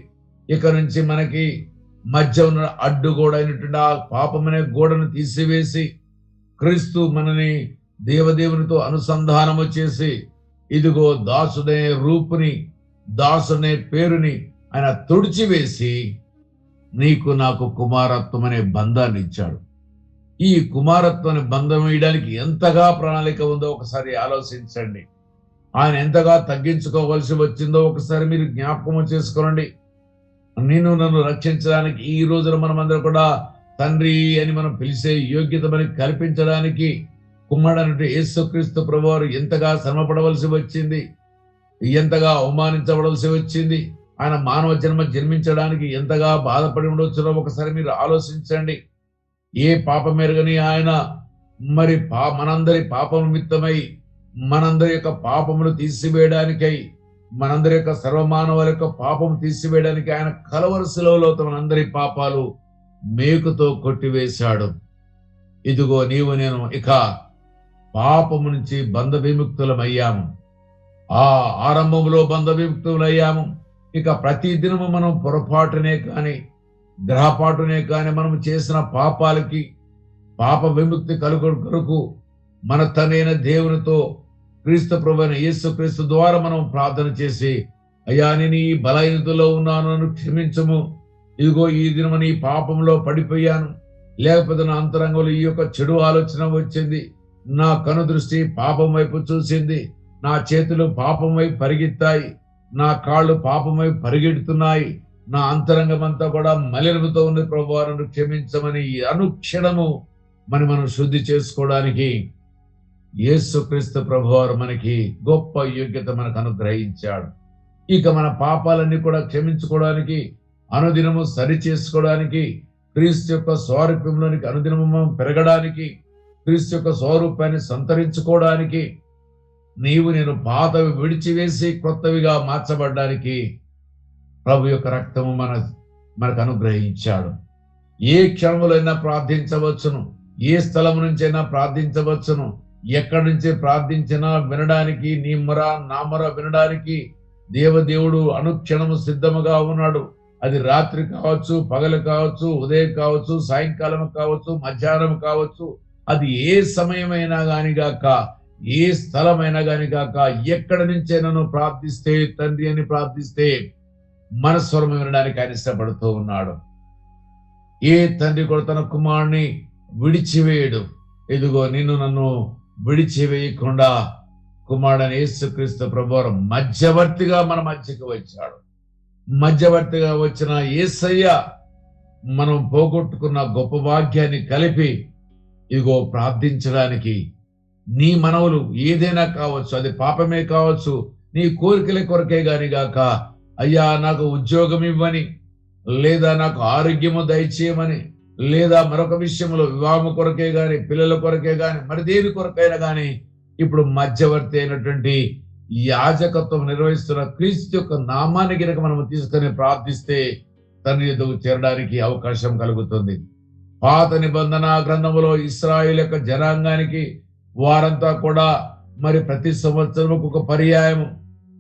ఇక నుంచి మనకి మధ్య ఉన్న అడ్డుగోడైనటువంటి ఆ పాపమనే గోడను తీసివేసి క్రీస్తు మనని దేవదేవునితో అనుసంధానము చేసి ఇదిగో దాసుడే రూపుని దాసునే పేరుని ఆయన తుడిచివేసి నీకు నాకు కుమారత్వం అనే బంధాన్ని ఇచ్చాడు. ఈ కుమారత్వాన్ని బంధం వేయడానికి ఎంతగా ప్రణాళిక ఉందో ఒకసారి ఆలోచించండి. ఆయన ఎంతగా తగ్గించుకోవలసి వచ్చిందో ఒకసారి మీరు జ్ఞాపకం చేసుకోనండి. నేను నన్ను రక్షించడానికి ఈ రోజున మనమందరం కూడా తండ్రి అని మనం పిలిచే యోగ్యత మనకి కల్పించడానికి కుమారుడైన యేసుక్రీస్తు ప్రభువారు ఎంతగా శ్రమపడవలసి వచ్చింది, ఎంతగా అవమానించబడవలసి వచ్చింది, ఆయన మానవ జన్మ జన్మించడానికి ఎంతగా బాధపడి ఉండవచ్చునో ఒకసారి మీరు ఆలోచించండి. ఏ పాపం ఎరగని ఆయన మరి మనందరి పాపం నిమిత్తమై మనందరి యొక్క పాపములు తీసివేయడానికై మనందరి యొక్క సర్వమానవారి యొక్క పాపం తీసివేయడానికి ఆయన కలవరి శిలువలో మనందరి పాపాలు మేకుతో కొట్టివేశాడు. ఇదిగో నీవు నేను ఇక పాపము నుంచి బంధ విముక్తులమయ్యాము. ఆ ఆరంభంలో బంధ విముక్తులయ్యాము. ఇక ప్రతి దినము మనం పొరపాటునే కాని గ్రహపాటునే కాని మనం చేసిన పాపాలకి పాప విముక్తి కొరకు మన తనైన దేవునితో క్రీస్తు ప్రభువైన యేసు క్రీస్తు ద్వారా మనం ప్రార్థన చేసి అయ్యా నేను ఈ బలహీనతలో ఉన్నాను, నన్ను క్షమించము. ఇదిగో ఈ దినం నీ పాపంలో పడిపోయాను, లేకపోతే నా అంతరంగంలో ఈ యొక్క చెడు ఆలోచన వచ్చింది, నా కను దృష్టి పాపం వైపు చూసింది, నా చేతులు పాపం వైపు పరిగెత్తాయి, నా కాళ్ళు పాపం వైపు పరిగెడుతున్నాయి, నా అంతరంగం అంతా కూడా మలినముతో ఉంది ప్రభువా, నన్ను క్షమించమని ఈ అనుక్షణము మనం శుద్ధి చేసుకోవడానికి యేసుక్రీస్తు ప్రభువారు మనకి గొప్ప యోగ్యత మనకు అనుగ్రహించాడు. ఇక మన పాపాలన్నీ కూడా క్షమించుకోవడానికి అనుదినము సరి చేసుకోవడానికి క్రీస్తు యొక్క స్వరూపంలోనికి అనుదినము మనం పెరగడానికి క్రీస్తు యొక్క స్వరూపాన్ని సంతరించుకోవడానికి నీవు నేను పాతవి విడిచివేసి కొత్తవిగా మార్చబడ్డానికి ప్రభు యొక్క రక్తము మనకు అనుగ్రహించాడు. ఏ క్షణములైనా ప్రార్థించవచ్చును, ఏ స్థలం నుంచైనా ప్రార్థించవచ్చును, ఎక్కడి నుంచి ప్రార్థించినా వినడానికి నీ మొర నా మొర వినడానికి దేవదేవుడు అనుక్షణము సిద్ధముగా ఉన్నాడు. అది రాత్రి కావచ్చు, పగలు కావచ్చు, ఉదయం కావచ్చు, సాయంకాలం కావచ్చు, మధ్యాహ్నం కావచ్చు, అది ఏ సమయమైనా గాని గాక ఏ స్థలమైనా గాని గాక ఎక్కడి నుంచైనా నువ్వు ప్రార్థిస్తే తండ్రి అని ప్రార్థిస్తే మన స్వరం వినడానికి ఆయన ఇష్టపడుతూ ఉన్నాడు. ఏ తండ్రి కూడా తన కుమారుని విడిచివేయడు. ఇదిగో నిన్ను నన్ను విడిచివేయకుండా కుమారుడైన యేసుక్రీస్తు ప్రభువారు మధ్యవర్తిగా మన మధ్యకి వచ్చాడు. మధ్యవర్తిగా వచ్చిన యేసయ్య మనం పోగొట్టుకున్న గొప్ప భాగ్యాన్ని కలిపి ఇదిగో ప్రార్థించడానికి నీ మనవులు ఏదైనా కావచ్చు, అది పాపమే కావచ్చు, నీ కోరికల కొరకే గాని గాక అయ్యా నాకు ఉద్యోగం ఇవ్వని, లేదా నాకు ఆరోగ్యము దయచేయమని, లేదా మరొక విషయంలో వివాహం కొరకే గాని పిల్లల కొరకే గాని మరి దేని కొరకైనా గాని ఇప్పుడు మధ్యవర్తి అయినటువంటి యాజకత్వం నిర్వహిస్తున్న క్రీస్తు యొక్క నామాన్ని గినక మనం తీసుకొని ప్రార్థిస్తే తండ్రి ఎదుగు చేరడానికి అవకాశం కలుగుతుంది. పాత నిబంధన గ్రంథములో ఇశ్రాయేలు యొక్క జనాంగానికి వారంతా కూడా మరి ప్రతి సంవత్సరం ఒక పర్యాయం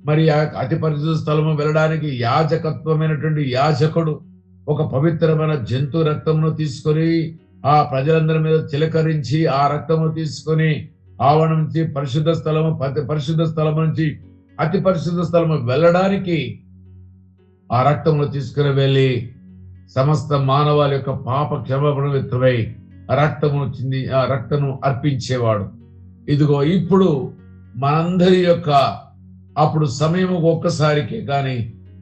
మరి అతి పరిశుద్ధ స్థలము వెళ్ళడానికి యాజకత్వమైనటువంటి యాజకుడు ఒక పవిత్రమైన జంతు రక్తమును తీసుకొని ఆ ప్రజలందరి మీద చిలకరించి ఆ రక్తము తీసుకొని ఆవరణ నుంచి పరిశుద్ధ స్థలము నుంచి అతి పరిశుద్ధ స్థలము వెళ్ళడానికి ఆ రక్తమును తీసుకుని వెళ్ళి సమస్త మానవాళి యొక్క పాప క్షమాపణ విత్తువై ఆ రక్తము అర్పించేవాడు. ఇదిగో ఇప్పుడు మనందరి యొక్క అప్పుడు సమయం ఒక్కసారికి కానీ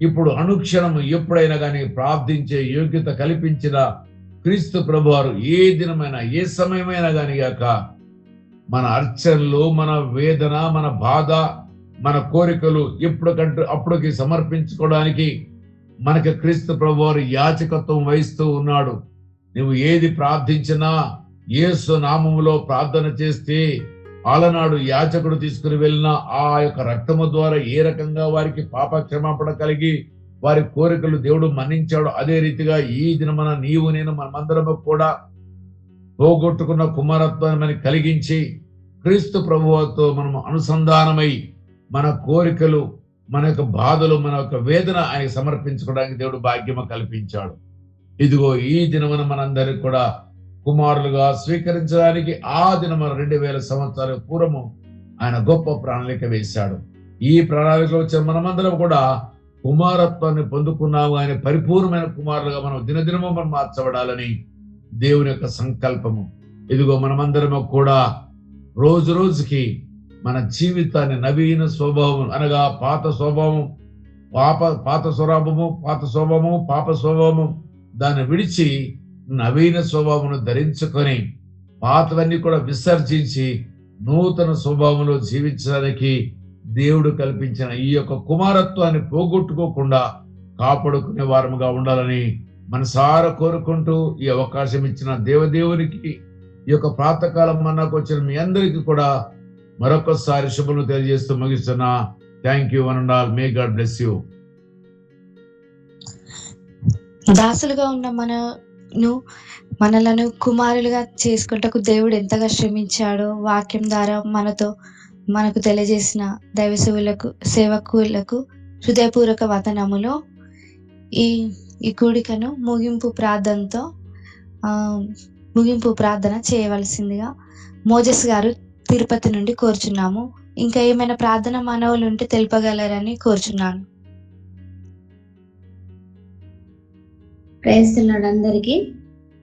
ఇప్పుడు అనుక్షణము ఎప్పుడైనా కానీ ప్రార్థించే యోగ్యత కల్పించిన క్రీస్తు ప్రభువారు ఏ దినమైనా ఏ సమయమైనా కానీ గాక మన అర్చనలు, మన వేదన, మన బాధ, మన కోరికలు అప్పటికి సమర్పించుకోవడానికి మనకి క్రీస్తు ప్రభువారు యాజకత్వం వహిస్తూ ఉన్నాడు. నువ్వు ఏది ప్రార్థించినా యేసు నామములో ప్రార్థన చేస్తే ఆలనాడు యాజకుడు తీసుకుని వెళ్ళిన ఆ యొక్క రక్తము ద్వారా ఏ రకంగా వారికి పాప క్షమాపణ కలిగి వారి కోరికలు దేవుడు మన్నించాడు, అదే రీతిగా ఈ దినమన నీవు నేను మనమందరము కూడా పోగొట్టుకున్న కుమారత్వాన్ని మనకి కలిగించి క్రీస్తు ప్రభువుతో మనం అనుసంధానమై మన కోరికలు, మన యొక్క బాధలు, మన యొక్క వేదన ఆయనకి సమర్పించుకోవడానికి దేవుడు భాగ్యము కల్పించాడు. ఇదిగో ఈ దినమున మనందరికి కూడా కుమారులుగా స్వీకరించడానికి ఆ దినమున 2000 సంవత్సరాల పూర్వము ఆయన గొప్ప ప్రణాళిక వేశాడు. ఈ ప్రణాళికలో వచ్చిన మనమందరం కూడా కుమారత్వాన్ని పొందుకున్నాము. ఆయన పరిపూర్ణమైన కుమారులుగా మనం దినదినము మనం మార్చబడాలని దేవుని యొక్క సంకల్పము. ఇదిగో మనమందరము కూడా రోజు రోజుకి మన జీవితాన్ని నవీన స్వభావం అనగా పాత స్వభావము పాప స్వభావము దాన్ని విడిచి నవీన స్వభావమును ధరించుకొని పాతవన్నీ కూడా విసర్జించి నూతన స్వభావంలో జీవించడానికి దేవుడు కల్పించిన ఈ యొక్క కుమారత్వాన్ని పోగొట్టుకోకుండా కాపాడుకునే వారముగా ఉండాలని మనసారా కోరుకుంటూ ఈ అవకాశం ఇచ్చిన దేవదేవునికి ఈ యొక్క ప్రాతకాలం మన్నాకు వచ్చిన మీ అందరికీ కూడా మరొకసారి శుభములు తెలియజేస్తూ ముగిస్తున్నా. Thank you one and all. May God bless you. దాసులుగా ఉన్న మనలను కుమారులుగా చేసుకుంటకు దేవుడు ఎంతగా శ్రమించాడో వాక్యం ద్వారా మనకు తెలియజేసిన దైవ సేవకులకు హృదయపూర్వక వందనములు. ఈ కూడికను ముగింపు ప్రార్థన చేయవలసిందిగా మోజెస్ గారు తిరుపతి నుండి కోరుచున్నాము. ఇంకా ఏమైనా ప్రార్థన మానవులు ఉంటే తెలుపగలరని కోరుచున్నాను. ప్రేస్తున్నాడు అందరికీ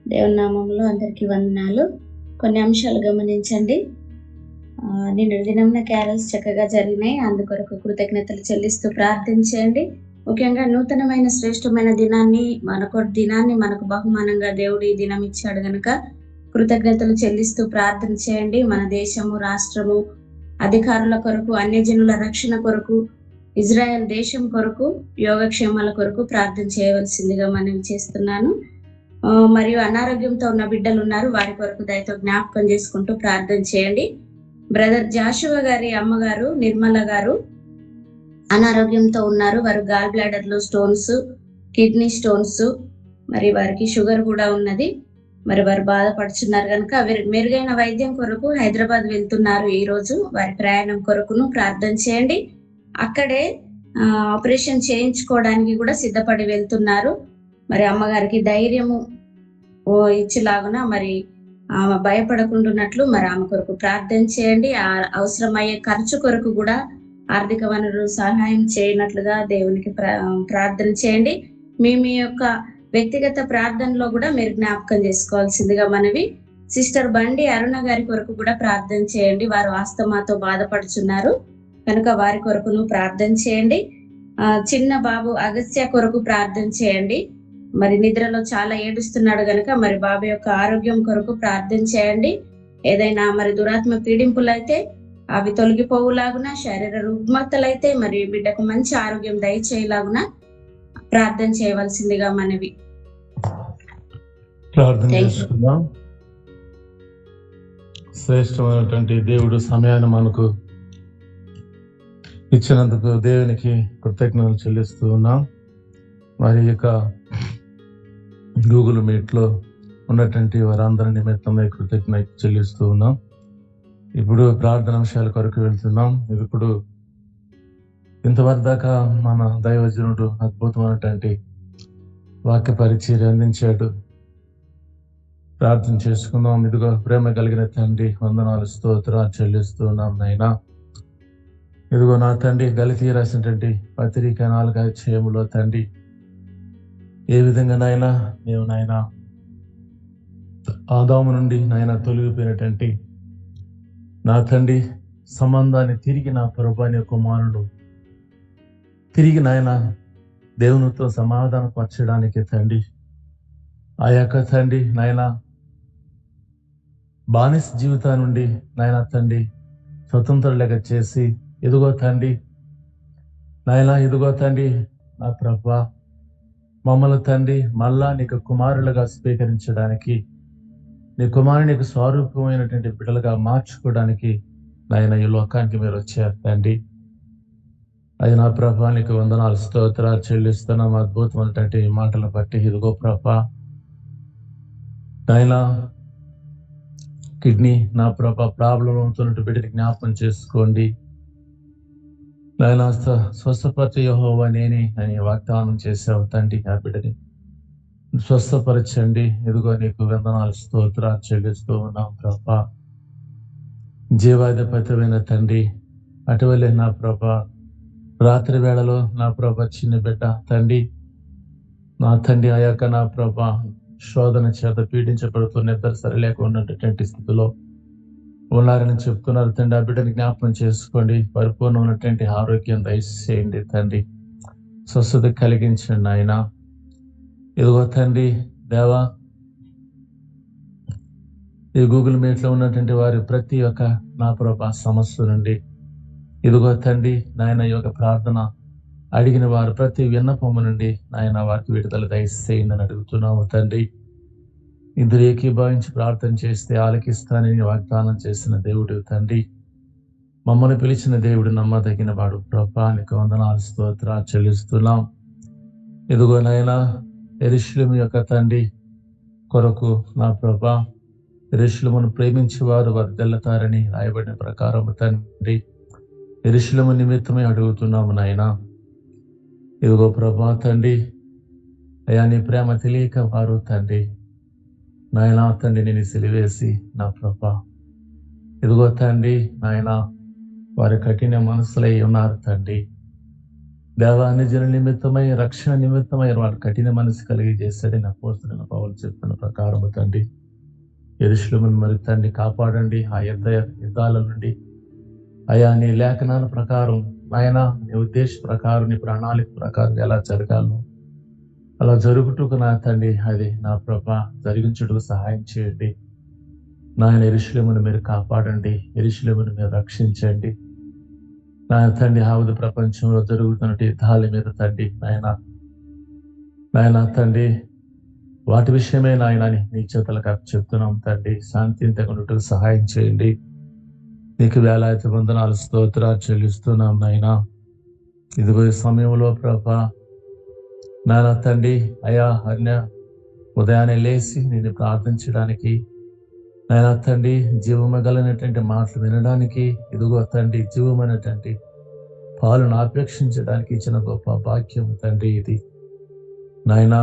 దేవుని నామంలో అందరికీ వందనాలు. కొన్ని అంశాలు గమనించండి. నిన్న దినంన క్యారల్స్ చక్కగా జరిగినాయి. అందుకొరకు కృతజ్ఞతలు చెల్లిస్తూ ప్రార్థించండి. ముఖ్యంగా నూతనమైన శ్రేష్టమైన దినాన్ని మనకు బహుమానంగా దేవుడు ఈ దినం ఇచ్చాడు గనుక కృతజ్ఞతలు చెల్లిస్తూ ప్రార్థన చేయండి. మన దేశము, రాష్ట్రము, అధికారుల కొరకు, అన్యజనుల రక్షణ కొరకు, ఇజ్రాయెల్ దేశం కొరకు, యోగక్షేమాల కొరకు ప్రార్థన చేయవలసిందిగా మనం చేస్తున్నాను. మరియు అనారోగ్యంతో ఉన్న బిడ్డలు ఉన్నారు, వారి కొరకు దయతో జ్ఞాపకం చేసుకుంటూ ప్రార్థన చేయండి. బ్రదర్ జాషువా గారి అమ్మగారు నిర్మల గారు అనారోగ్యంతో ఉన్నారు. వారు గాల్ బ్లాడర్ లో స్టోన్స్, కిడ్నీ స్టోన్స్, మరి వారికి షుగర్ కూడా ఉన్నది. మరి వారు బాధపడుచున్నారు కనుక మెరుగైన వైద్యం కొరకు హైదరాబాద్ వెళ్తున్నారు. ఈ రోజు వారి ప్రయాణం కొరకును ప్రార్థన చేయండి. అక్కడే ఆపరేషన్ చేయించుకోవడానికి కూడా సిద్ధపడి వెళ్తున్నారు. మరి అమ్మగారికి ధైర్యము ఇచ్చేలాగున మరి ఆమె భయపడకుండాన్నట్లు మరి ఆమె కొరకు ప్రార్థన చేయండి. అవసరమయ్యే ఖర్చు కొరకు కూడా ఆర్థిక వనరులు సహాయం చేయనట్లుగా దేవునికి ప్రార్థన చేయండి. మీ యొక్క వ్యక్తిగత ప్రార్థనలో కూడా మీరు జ్ఞాపకం చేసుకోవాల్సిందిగా మనవి. సిస్టర్ బండి అరుణ గారి కొరకు కూడా ప్రార్థన చేయండి. వారు ఆస్తమాతో బాధపడుచున్నారు కనుక వారి కొరకును ప్రార్థన చేయండి. చిన్న బాబు అగస్త్య కొరకు ప్రార్థన చేయండి. మరి నిద్రలో చాలా ఏడుస్తున్నాడు గనుక మరి బాబు యొక్క ఆరోగ్యం కొరకు ప్రార్థన చేయండి. ఏదైనా మరి దురాత్మ పీడింపులైతే అవి తొలగిపోవులాగున, శరీర రుగ్మతలైతే మరి బిడ్డకు మంచి ఆరోగ్యం దయచేయలాగున ప్రార్థన చేయవలసిందిగా మనవి. శ్రేష్టమైనటువంటి దేవుడు సమయాన్ని మనకు ఇచ్చినందుకు దేవునికి కృతజ్ఞతలు చెల్లిస్తూ ఉన్నాం. మరి యొక్క గూగుల్ మీట్లో ఉన్నటువంటి వారందరి నిమిత్తమై కృతజ్ఞత చెల్లిస్తూ ఉన్నాం. ఇప్పుడు ప్రార్థన అంశాల కొరకు వెళ్తున్నాం. ఇప్పుడు ఇంతవరకు దాకా మన దైవజనుడు అద్భుతమైనటువంటి వాక్య పరిచర్య అందించాడు. ప్రార్థన చేసుకుందాం. ఇదిగో ప్రేమ కలిగిన తండ్రి, వందనాలు స్తోత్రాలు చెల్లిస్తూ ఉన్నాం నాయనా. ఇదిగో నా తండ్రి, గలతీ రాసినటువంటి పత్రిక 4వ అధ్యాయములో తండ్రి, ఏ విధంగా నాయనా మేము నాయనా ఆదాము నుండి నాయన తొలగిపోయినటువంటి నా తండ్రి సంబంధాన్ని తిరిగి నా ప్రభువైన కుమారుడు తిరిగి నాయన దేవునితో సమాధానం పరచడానికి తండ్రి, ఆ యొక్క తండ్రి నాయన బానిస జీవితం నుండి నాయన తండ్రి స్వతంత్రులుగా చేసి, ఇదిగో తండ్రి నాయన, ఇదిగో తండ్రి నా ప్రభువా, మమ్మల్ని తండ్రి మళ్ళా నీకు కుమారులుగా స్వీకరించడానికి, నీ కుమారునికి స్వరూపమైనటువంటి బిడ్డలుగా మార్చుకోవడానికి నాయన ఈ లోకానికి మీరు వచ్చారు తండ్రి. అది నా ప్రభా నీకు వందనాలు స్తోత్రాలు చెల్లిస్తున్నాం. అద్భుతమైనటువంటి మాటలు బట్టి ఇదిగో ప్రభా నాయన, కిడ్నీ నా ప్రభా ప్రాబ్లం అవుతున్నట్టు బిడ్డని జ్ఞాపకం చేసుకోండి నాయన. స్వస్థపరిచే యెహోవా నేనే అని వాగ్దానం చేసావు తండ్రి. ఆ బిడ్డని స్వస్థపరచండి. ఇదిగో నీకు వందనాలు స్తోత్రాలు చెల్లిస్తూ ఉన్నాం ప్రభా. జీవాధిపతమైన తండ్రి, అటువలే నా ప్రభా రాత్రి వేళలో నా ప్రభా చిన్న బిడ్డ తండ్రి, నా తండ్రి ఆ యొక్క నా ప్రభా శోధన చేత పీడించబడుతూ నిద్ర సరిలేకున్నటువంటి స్థితిలో ఉన్నారని చెప్తున్నారు తండ్రి. ఆ బిడ్డని జ్ఞాపకం చేసుకోండి. పరిపూర్ణమైనటువంటి ఆరోగ్యం దయచేయండి తండ్రి. స్వస్థత కలిగించండి ఆయన. ఇదిగో తండ్రి దేవా, ఈ గూగుల్ మీట్లో ఉన్నటువంటి వారి ప్రతి ఒక్క నా ప్రభా సమస్య నుండి ఇదిగో తండ్రి నాయన యొక్క ప్రార్థన అడిగిన వారు ప్రతి విన్నపము నుండి నాయన వారికి విడుదల దయచేయండి అని అడుగుతున్నాము తండ్రి. ఇద్దరు ఏకీభావించి ప్రార్థన చేస్తే ఆలకిస్తానని వాగ్దానం చేసిన దేవుడు తండ్రి, మమ్మల్ని పిలిచిన దేవుడు నమ్మదగిన వాడు ప్రభా. నీకు వందనాలు స్తోత్రాలు చెల్లిస్తున్నాం. ఇదిగో నాయన యెరూషలేము యొక్క తండ్రి కొరకు నా ప్రభా, యెరూషలేమును ప్రేమించేవారు వర్ధిల్లుతారని రాయబడిన ప్రకారం తండ్రి, యెరూషలేము నిమిత్తమే అడుగుతున్నాము నాయన. ఇదిగో ప్రభా తండ్రి, అయా నీ ప్రేమ తెలియక వారు తండ్రి నాయన తండ్రి నేను సిలివేసి నా ప్రభా, ఇదిగో తండ్రి నాయన వారి కఠిన మనసులై ఉన్నారు తండ్రి. దేవాన్ని జన నిమిత్తమై రక్షణ నిమిత్తమై వారు కఠిన మనసు కలిగి చేశాడని అపోస్తలుడైన పౌలు చెప్పిన ప్రకారము తండ్రి, యెరూషలేమును మరి తండ్రి కాపాడండి. ఆ యుద్ధాల నుండి అయా నీ లేఖనాల ప్రకారం నాయన, నీ ఉద్దేశ ప్రకారం, నీ ప్రణాళిక ప్రకారం ఎలా జరగాలో అలా జరుగుటకు నా తండ్రి అది నా ప్రభా జరిగించుటకు సహాయం చేయండి నాయన. యెరూషలేమును మీరు కాపాడండి, యెరూషలేమును మీరు రక్షించండి నాయన తండ్రి. ఆవుది ప్రపంచంలో జరుగుతున్న యుద్ధాల మీద తండ్రి నాయన తండ్రి వాటి విషయమే నాయన నీ చేతులకు చెప్తున్నాం తండ్రి. శాంతింతకున్నట్టుకు సహాయం చేయండి. నీకు వేలాది వందనాలు స్తోత్రాలు చెల్లిస్తున్నాం నాయన. ఇదిగో ఈ సమయంలో ప్రభా నాయన తండ్రి అయా ఉదయాన్నే లేచి నేను ప్రార్థించడానికి నాయన తండ్రి జీవమగలైనటువంటి మాటలు వినడానికి, ఇదిగో తండ్రి జీవమైనటువంటి పాలను ఆపేక్షించడానికి ఇచ్చిన గొప్ప భాగ్యం తండ్రి ఇది నాయన.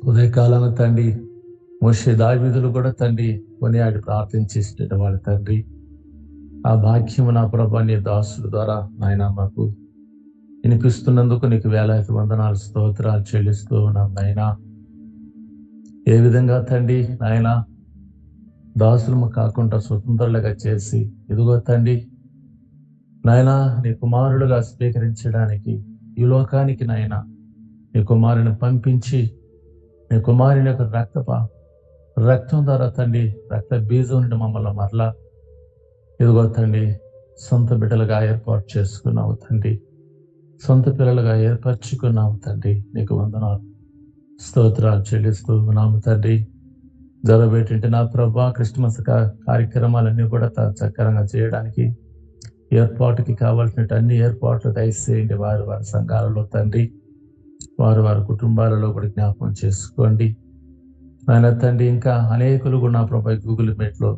ఉదయకాలం తండ్రి మోషే దావీదులు కూడా తండ్రి కొనియాడి ప్రార్థించేట వాళ్ళు తండ్రి. ఆ భాగ్యము నా ప్రభా నీ దాసుల ద్వారా నాయన మాకు వినిపిస్తున్నందుకు నీకు వేలాది వందనాలు స్తోత్రాలు చెల్లిస్తూ ఉన్నాం నాయన. ఏ విధంగా తండ్రి నాయన దాసులము కాకుండా స్వతంత్రులుగా చేసి ఇదిగో తండ్రి నాయన నీ కుమారులుగా స్వీకరించడానికి ఈ లోకానికి నాయన నీ కుమారుని పంపించి నీ కుమారుని యొక్క రక్తం ద్వారా తండ్రి రక్త బీజం నుండి మమ్మల్ని మరలా ఇదిగో తండ్రి సొంత బిడ్డలుగా ఏర్పాటు చేసుకున్నావు తండ్రి, సొంత పిల్లలుగా ఏర్పరచుకున్నావు తండ్రి. నీకు వందనాలు స్తోత్రాలు చెల్లిస్తూ ఉన్నాము తండ్రి. జరగబెట్టింటే నా ప్రభా క్రిస్మస్ కార్యక్రమాలన్నీ కూడా చక్కరంగా చేయడానికి ఏర్పాటుకి కావాల్సిన అన్ని ఏర్పాట్లు దయచేయండి. వారి వారి సంఘాలలో తండ్రి, వారి వారి కుటుంబాలలో కూడా జ్ఞాపకం చేసుకోండి నాయన తండ్రి. ఇంకా అనేకులు కూడా నా ప్రభా గూగుల్ మీట్లో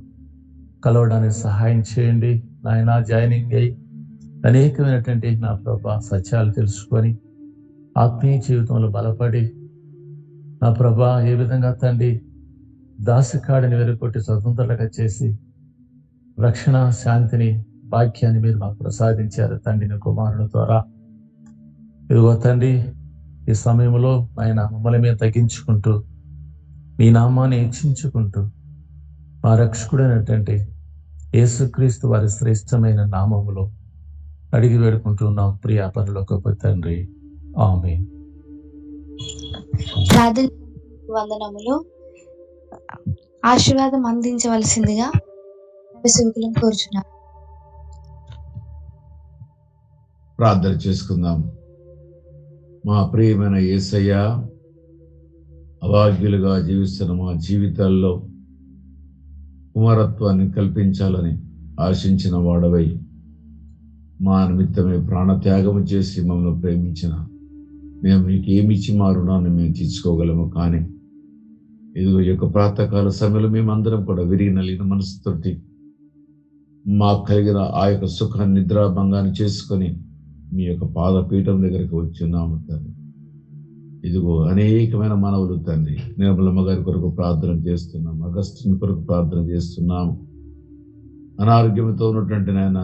కలవడానికి సహాయం చేయండి నాయన. జాయినింగ్ అయ్యి అనేకమైనటువంటి నా ప్రభా సత్యాలు తెలుసుకొని ఆత్మీయ జీవితంలో బలపడి నా ప్రభా ఏ విధంగా తండ్రి దాసికాడిని వెలుకొట్టి స్వతంత్రతగా చేసి రక్షణ, శాంతిని, భాగ్యాన్ని మీరు మాకు ప్రసాదించారు తండ్రిని కుమారుని ద్వారా. ఇదిగో తండ్రి, ఈ సమయంలో ఆయన మమ్మల్ని మేము తగ్గించుకుంటూ మీ నామాన్ని హెచ్చించుకుంటూ మా రక్షకుడైనటువంటి యేసుక్రీస్తు వారి శ్రేష్టమైన నామములో అడిగి వేడుకుంటున్నాం ప్రియ పరలోకపు తండ్రి. ఆమేన్. ప్రార్థన వందనములు. ఆశీర్వాదం అందించవలసిందిగా సేవకులను కోరుచున్నాను. ప్రార్థన చేసుకుందాం. మా ప్రియమైన యేసయ్య, అభాగ్యులుగా జీవిస్తున్న మా జీవితాల్లో కుమారత్వాన్ని కల్పించాలని ఆశించిన వాడవై మా నిమిత్తమే ప్రాణత్యాగము చేసి మమ్మల్ని ప్రేమించిన మేము మీకు ఏమిచ్చి మా రుణాన్ని మేము తీర్చుకోగలము. కానీ ఇదిగో ఈ యొక్క ప్రాతకాల సమయంలో మేమందరం కూడా విరిగి నలిగిన మనసుతోటి మాకు కలిగిన ఆ యొక్క సుఖాన్ని, నిద్రాభంగాన్ని చేసుకొని మీ యొక్క పాదపీఠం దగ్గరికి వచ్చున్నాము తండ్రి. ఇదిగో అనేకమైన మనవులు తండ్రి, నిర్మలమ్మ గారి కొరకు ప్రార్థన చేస్తున్నాం, అగస్టిన్ కొరకు ప్రార్థన చేస్తున్నాము, అనారోగ్యంతో ఉన్నటువంటి నాయన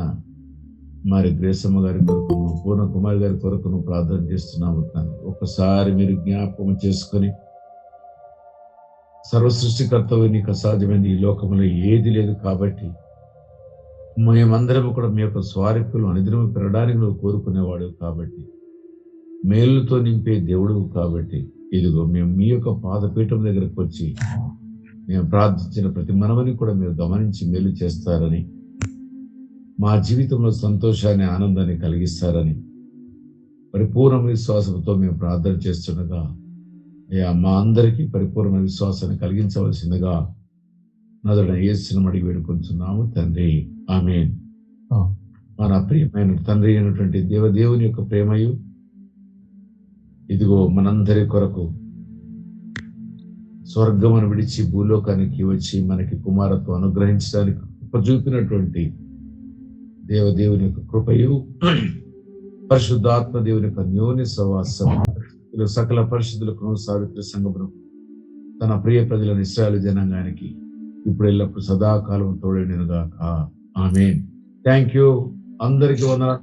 మరి గ్రేసమ్మ గారి కొరకును, పూర్ణ కుమారి గారి కొరకును ప్రార్థన చేస్తున్నాము తండ్రి. ఒక్కసారి మీరు జ్ఞాపకం చేసుకొని, సర్వసృష్టికర్తవు నీకు అసాధ్యమైంది ఈ లోకంలో ఏది లేదు కాబట్టి మేమందరం కూడా మీ యొక్క స్వారూప్యులు అనుదినము పెరగడానికి నువ్వు కోరుకునేవాడు కాబట్టి, మేలుతో నింపే దేవుడు కాబట్టి, ఇదిగో మేము మీ యొక్క పాదపీఠం దగ్గరకు వచ్చి మేము ప్రార్థించిన ప్రతి మనవని కూడా మీరు గమనించి మేలు చేస్తారని, మా జీవితంలో సంతోషాన్ని, ఆనందాన్ని కలిగిస్తారని పరిపూర్ణ విశ్వాసంతో మేము ప్రార్థన చేస్తుండగా అయ్యా మా అందరికీ పరిపూర్ణ విశ్వాసాన్ని కలిగించవలసిందిగా నదుడ యేసుని అడిగి వేడుకుంటున్నాము తండ్రి. ఆమేన్. మన ప్రియమైన తండ్రి అయినటువంటి దేవదేవుని యొక్క ప్రేమయు ఇదిగో మనందరి కొరకు స్వర్గమును విడిచి భూలోకానికి వచ్చి మనకి కుమారత్వం అనుగ్రహించడానికి కృప చూపినటువంటి దేవదేవుని యొక్క కృపయు పరిశుద్ధాత్మ దేవుని యొక్క అన్యోన్య సహవాసం సకల పరిశుద్ధులకు సావిత్రి సంఘమును తన ప్రియ ప్రజలను ఇశ్రాయేలు జనాంగానికి ఇప్పుడు ఎల్లప్పుడు సదాకాలం తోడేనుగాక. ఆమేన్. Thank you. అందరికీ వందనాలు.